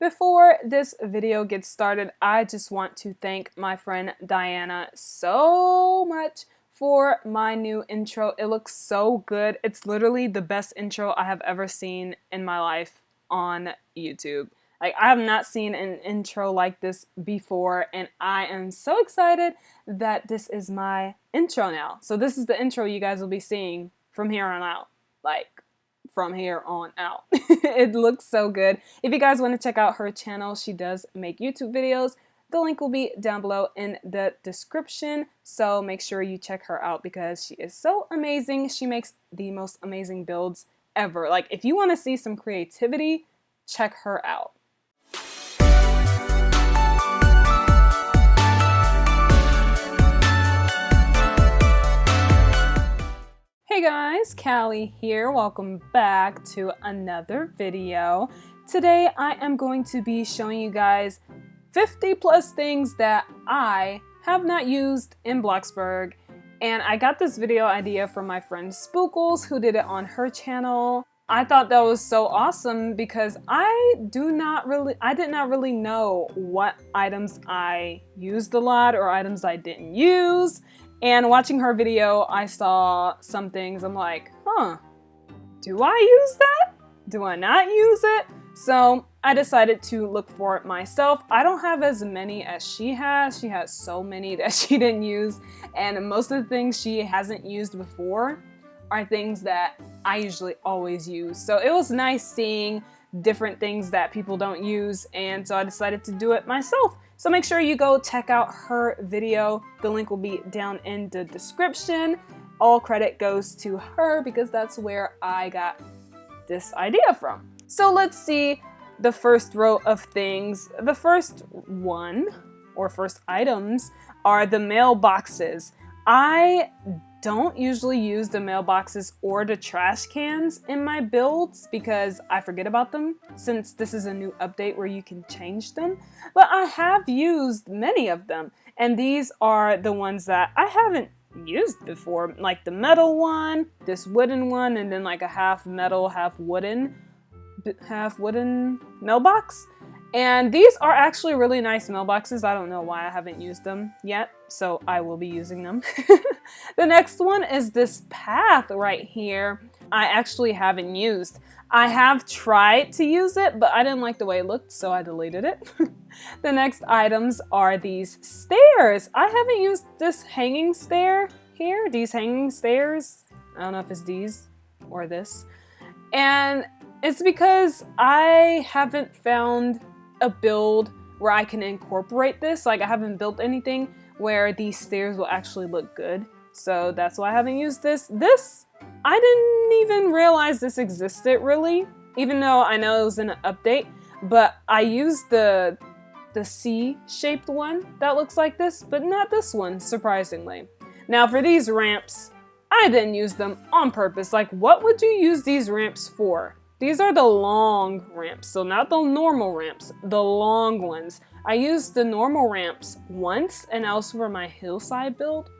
Before this video gets started, I just want to thank my friend Diana so much for my new intro. It looks so good. It's literally the best intro I have ever seen in my life on YouTube. Like, I have not seen an intro like this before, and I am so excited that this is my intro now. So this is the intro you guys will be seeing from here on out. Like, from here on out. It looks so good. If you guys want to check out her channel, she does make YouTube videos. The link will be down below in the description. So make sure you check her out because she is so amazing. She makes the most amazing builds ever. Like, if you want to see some creativity, check her out. Hey guys, Callie here. Welcome back to another video. Today I am going to be showing you guys 50 plus things that I have not used in Bloxburg. And I got this video idea from my friend Spookles, who did it on her channel. I thought that was so awesome because I did not really know what items I used a lot or items I didn't use. And watching her video, I saw some things. I'm like, huh, do I use that? Do I not use it? So I decided to look for it myself. I don't have as many as she has. She has so many that she didn't use. And most of the things she hasn't used before are things that I usually always use. So it was nice seeing different things that people don't use. And so I decided to do it myself. So make sure you go check out her video. The link will be down in the description. All credit goes to her because that's where I got this idea from. So let's see the first row of things. The first one, or first items, are the mailboxes. I don't usually use the mailboxes or the trash cans in my builds because I forget about them since this is a new update where you can change them. But I have used many of them, and these are the ones that I haven't used before, like the metal one, this wooden one, and then like a half metal, half wooden mailbox. And these are actually really nice mailboxes. I don't know why I haven't used them yet, so I will be using them. The next one is this path right here. I actually haven't used. I have tried to use it, but I didn't like the way it looked, so I deleted it. The next items are these stairs. I haven't used this hanging stair here, these hanging stairs. I don't know if it's these or this. And it's because I haven't found a build where I can incorporate this. Like, I haven't built anything where these stairs will actually look good. So that's why I haven't used this. I didn't even realize this existed really, even though I know it was in an update, but I used the C-shaped one that looks like this, but not this one, surprisingly. Now for these ramps, I didn't use them on purpose. Like, what would you use these ramps for? These are the long ramps, so not the normal ramps, the long ones. I used the normal ramps once, and that was for my hillside build.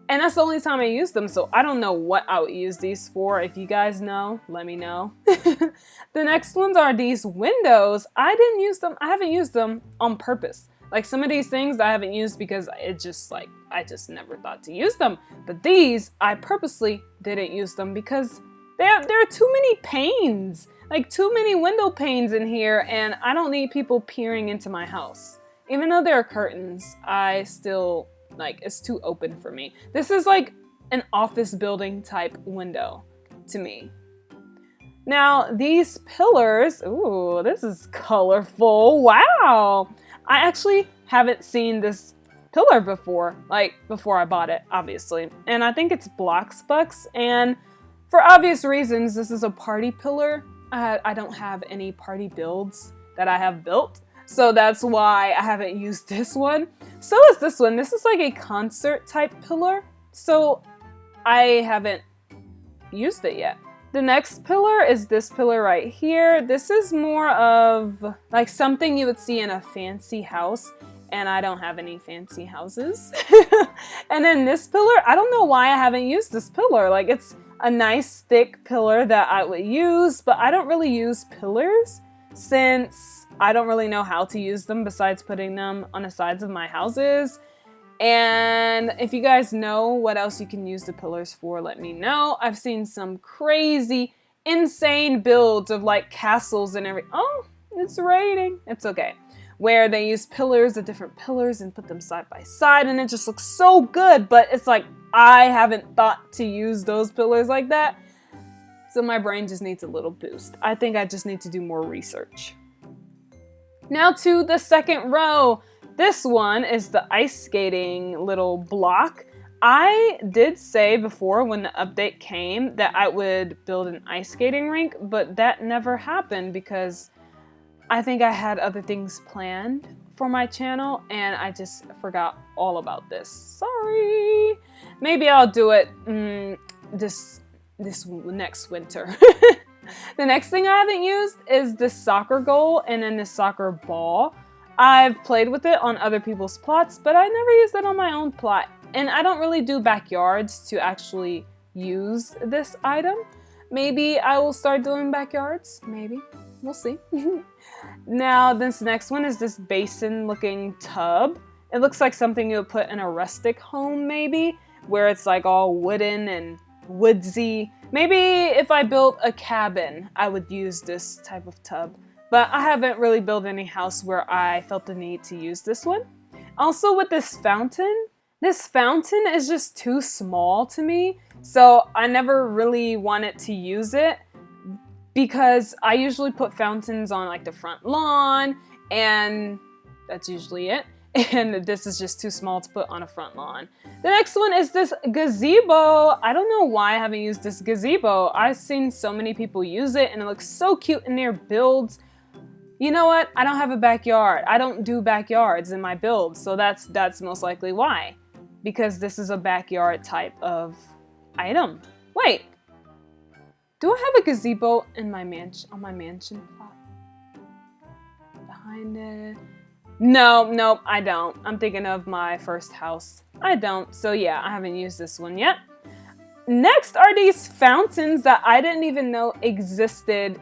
And that's the only time I used them, so I don't know what I would use these for. If you guys know, let me know. The next ones are these windows. I didn't use them, I haven't used them on purpose. Like, some of these things I haven't used because it just like, I just never thought to use them. But these, I purposely didn't use them because there are too many panes, like too many window panes in here, and I don't need people peering into my house. Even though there are curtains, I still, like, it's too open for me. This is like an office building type window to me. Now, these pillars, ooh, this is colorful, wow. I actually haven't seen this pillar before, like before I bought it, obviously. And I think it's Bloxburg, and for obvious reasons, this is a party pillar. I don't have any party builds that I have built, so that's why I haven't used this one. So is this one. This is like a concert type pillar, so I haven't used it yet. The next pillar is this pillar right here. This is more of like something you would see in a fancy house, and I don't have any fancy houses. And then this pillar, I don't know why I haven't used this pillar. Like, it's a nice thick pillar that I would use, but I don't really use pillars since I don't really know how to use them besides putting them on the sides of my houses. And if you guys know what else you can use the pillars for, let me know. I've seen some crazy, insane builds of like castles and everything. Oh, it's raining. It's okay. Where they use pillars, the different pillars, and put them side by side, and it just looks so good. But it's like, I haven't thought to use those pillars like that. So my brain just needs a little boost. I think I just need to do more research. Now to the second row. This one is the ice skating little block. I did say before when the update came that I would build an ice skating rink, but that never happened because I think I had other things planned for my channel and I just forgot all about this. Sorry. Maybe I'll do it this next winter. The next thing I haven't used is this soccer goal and then this soccer ball. I've played with it on other people's plots, but I never used it on my own plot. And I don't really do backyards to actually use this item. Maybe I will start doing backyards. Maybe. We'll see. Now, this next one is this Basin Looking Tub. It looks like something you would put in a rustic home, maybe, where it's like all wooden and woodsy. Maybe if I built a cabin, I would use this type of tub. But I haven't really built any house where I felt the need to use this one. Also with this fountain is just too small to me. So I never really wanted to use it because I usually put fountains on like the front lawn and that's usually it. And this is just too small to put on a front lawn. The next one is this gazebo. I don't know why I haven't used this gazebo. I've seen so many people use it and it looks so cute in their builds. You know what? I don't have a backyard. I don't do backyards in my builds, so that's most likely why. Because this is a backyard type of item. Wait. Do I have a gazebo in my on my mansion plot? Behind it. No, I don't. I'm thinking of my first house. I don't. So yeah, I haven't used this one yet. Next are these fountains that I didn't even know existed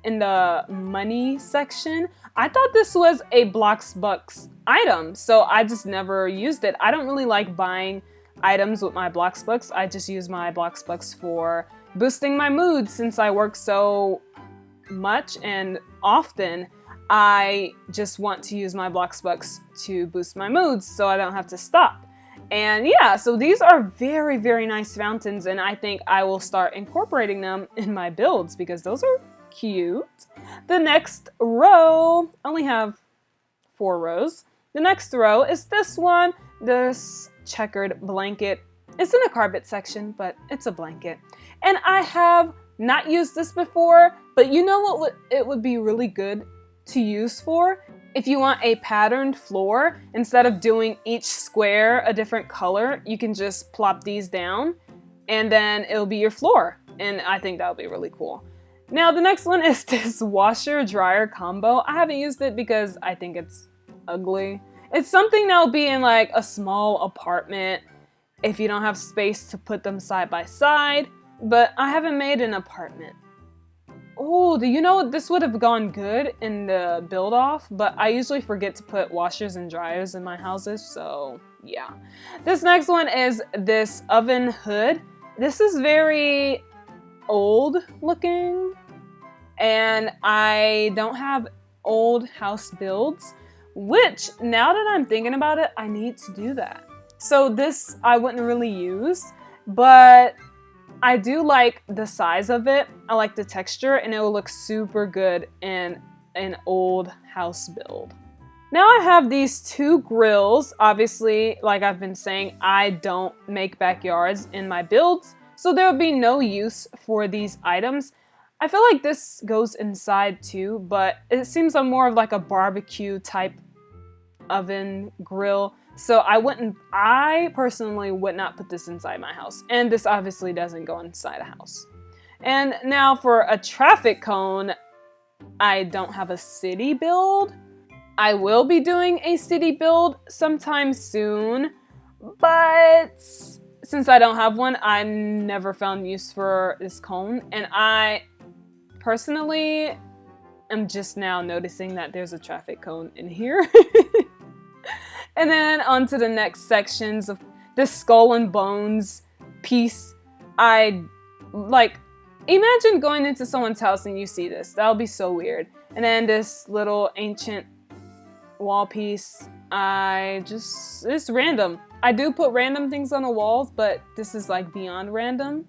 in the money section. I thought this was a Bloxburg item, so I just never used it. I don't really like buying items with my Bloxburg. I just use my Bloxburg for boosting my mood since I work so much and often. I just want to use my Bloxburg to boost my moods so I don't have to stop. And yeah, so these are very, very nice fountains and I think I will start incorporating them in my builds because those are cute. The next row, I only have 4 rows. The next row is this one, this checkered blanket. It's in the carpet section, but it's a blanket. And I have not used this before, but you know what it would be really good to use for? If you want a patterned floor, instead of doing each square a different color, you can just plop these down and then it'll be your floor. And I think that would be really cool. Now the next one is this washer dryer combo. I haven't used it because I think it's ugly. It's something that will be in like a small apartment if you don't have space to put them side by side, but I haven't made an apartment. Oh, do you know this would have gone good in the build off, but I usually forget to put washers and dryers in my houses, so yeah. This next one is this oven hood. This is very old looking and I don't have old house builds, which now that I'm thinking about it, I need to do that. So this I wouldn't really use, but I do like the size of it. I like the texture and it will look super good in an old house build. Now I have these 2 grills. Obviously, like I've been saying, I don't make backyards in my builds, so there will be no use for these items. I feel like this goes inside too, but it seems more of like a barbecue type oven grill. So I personally would not put this inside my house. And this obviously doesn't go inside a house. And now for a traffic cone, I don't have a city build. I will be doing a city build sometime soon, but since I don't have one, I never found use for this cone. And I personally am just now noticing that there's a traffic cone in here. And then on to the next sections of this skull and bones piece. I like, imagine going into someone's house and you see this. That'll be so weird. And then this little ancient wall piece. It's random. I do put random things on the walls, but this is like beyond random.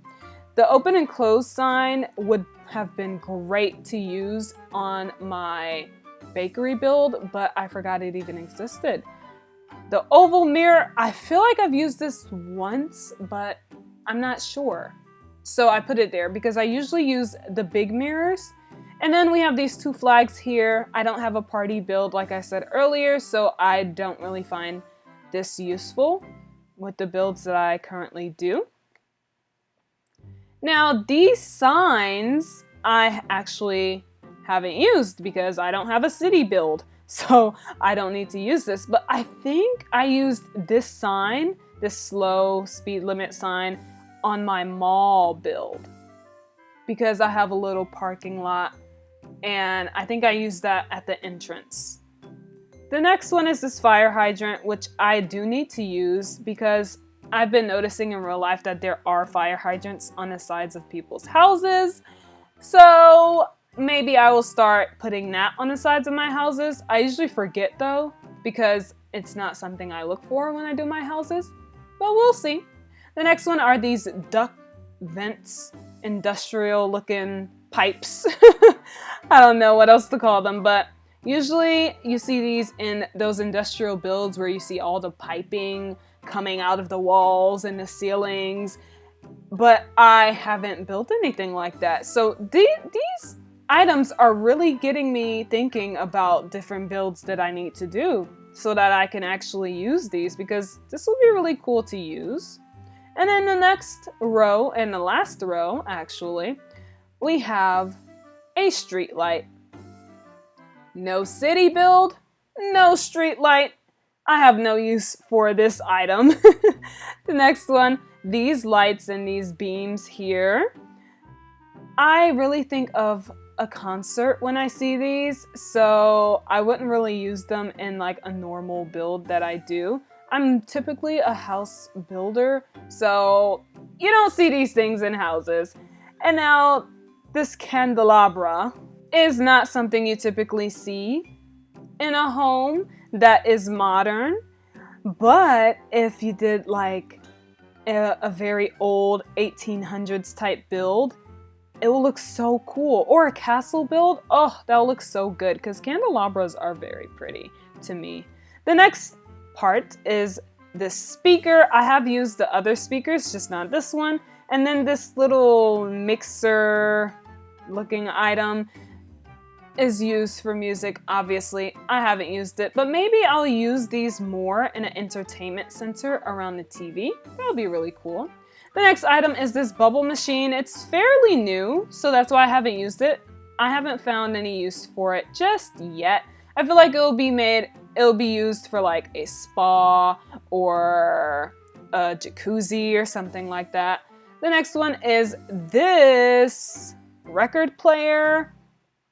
The open and close sign would have been great to use on my bakery build, but I forgot it even existed. The oval mirror, I feel like I've used this once, but I'm not sure. So I put it there because I usually use the big mirrors. And then we have these two flags here. I don't have a party build like I said earlier, so I don't really find this useful with the builds that I currently do. Now these signs I actually haven't used because I don't have a city build, so I don't need to use this. But I think I used this sign, this slow speed limit sign, on my mall build because I have a little parking lot, and I think I used that at the entrance. The next one is this fire hydrant, which I do need to use because I've been noticing in real life that there are fire hydrants on the sides of people's houses. So maybe I will start putting that on the sides of my houses. I usually forget though, because it's not something I look for when I do my houses, but we'll see. The next one are these duct vents, industrial looking pipes. I don't know what else to call them, but usually you see these in those industrial builds where you see all the piping coming out of the walls and the ceilings, but I haven't built anything like that. So these items are really getting me thinking about different builds that I need to do so that I can actually use these, because this will be really cool to use. And then the next row, and the last row actually, we have a streetlight. No city build, no streetlight. I have no use for this item. The next one, these lights and these beams here. I really think of a concert when I see these, so I wouldn't really use them in like a normal build that I do. I'm typically a house builder, so you don't see these things in houses. And now this candelabra is not something you typically see in a home that is modern, but if you did like a very old 1800s type build, it will look so cool. Or a castle build, oh, that will look so good because candelabras are very pretty to me. The next part is this speaker. I have used the other speakers, just not this one. And then this little mixer looking item is used for music, obviously. I haven't used it, but maybe I'll use these more in an entertainment center around the TV. That'll be really cool. The next item is this bubble machine. It's fairly new, so that's why I haven't used it. I haven't found any use for it just yet. I feel like it'll be used for like a spa or a jacuzzi or something like that. The next one is this record player.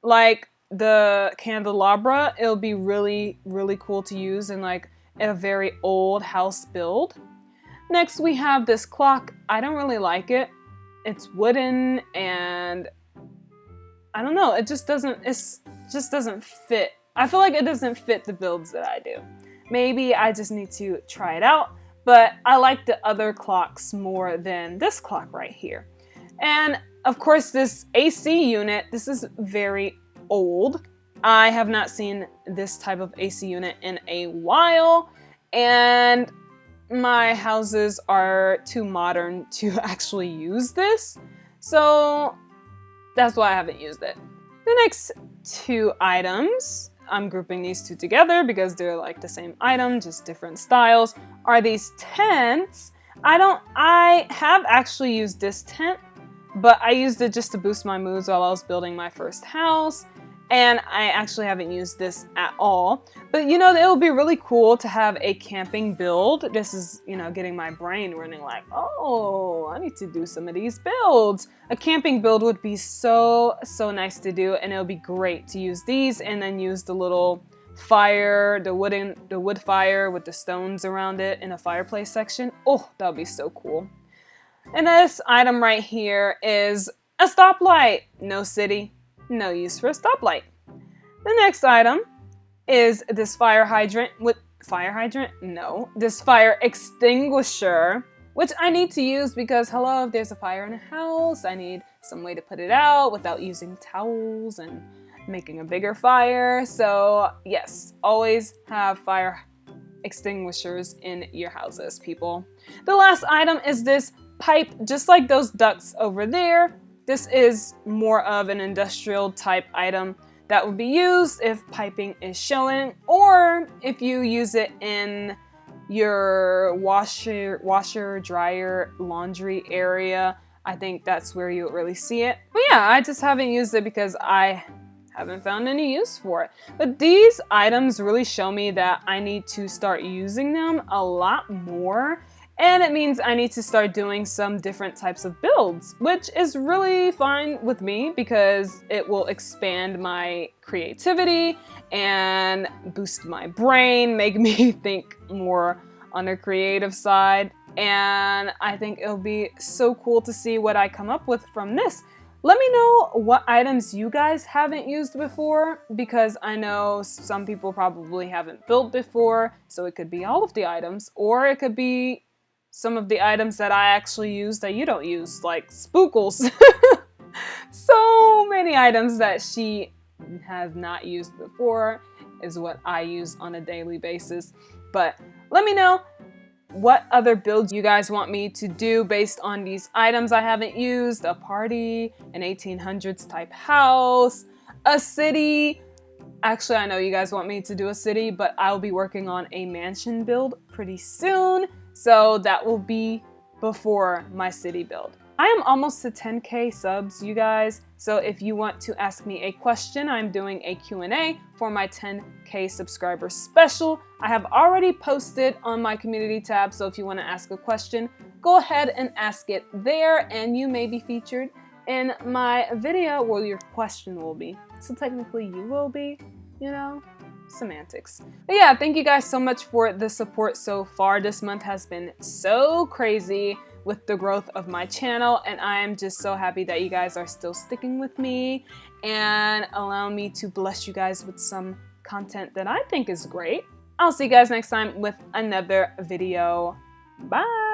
Like the candelabra, it'll be really, really cool to use in like a very old house build. Next we have this clock. I don't really like it. It's wooden and I don't know, it just doesn't fit. I feel like it doesn't fit the builds that I do. Maybe I just need to try it out, but I like the other clocks more than this clock right here. And of course this AC unit, this is very old. I have not seen this type of AC unit in a while, and my houses are too modern to actually use this, so that's why I haven't used it. The next two items, I'm grouping these two together because they're like the same item, just different styles, are these tents. I have actually used this tent, but I used it just to boost my moods while I was building my first house. And I actually haven't used this at all. But you know, it would be really cool to have a camping build. This is, you know, getting my brain running like, oh, I need to do some of these builds. A camping build would be so nice to do, and it would be great to use these and then use the little fire, the wood fire with the stones around it in a fireplace section. Oh, that would be so cool. And this item right here is a stoplight. No city, no use for a stoplight. The next item is this fire hydrant with this fire extinguisher, which I need to use because, hello, if there's a fire in a house, I need some way to put it out without using towels and making a bigger fire. So yes, always have fire extinguishers in your houses, people. The last item is this pipe, just like those ducts over there. This is more of an industrial type item that would be used if piping is showing, or if you use it in your washer, dryer, laundry area. I think that's where you really see it. But yeah, I just haven't used it because I haven't found any use for it. But these items really show me that I need to start using them a lot more. And it means I need to start doing some different types of builds, which is really fine with me because it will expand my creativity and boost my brain, make me think more on the creative side. And I think it'll be so cool to see what I come up with from this. Let me know what items you guys haven't used before, because I know some people probably haven't built before, so it could be all of the items, or it could be some of the items that I actually use that you don't use, like spookles. So many items that she has not used before is what I use on a daily basis. But let me know what other builds you guys want me to do based on these items I haven't used. A party, an 1800s type house, a city. Actually, I know you guys want me to do a city, but I'll be working on a mansion build pretty soon. So that will be before my city build. I am almost to 10K subs, you guys. So if you want to ask me a question, I'm doing a Q&A for my 10K subscriber special. I have already posted on my community tab, so if you want to ask a question, go ahead and ask it there, and you may be featured in my video where your question will be. So technically you will be, you know, semantics. But yeah, thank you guys so much for the support so far. This month has been so crazy with the growth of my channel, and I am just so happy that you guys are still sticking with me and allow me to bless you guys with some content that I think is great. I'll see you guys next time with another video. Bye!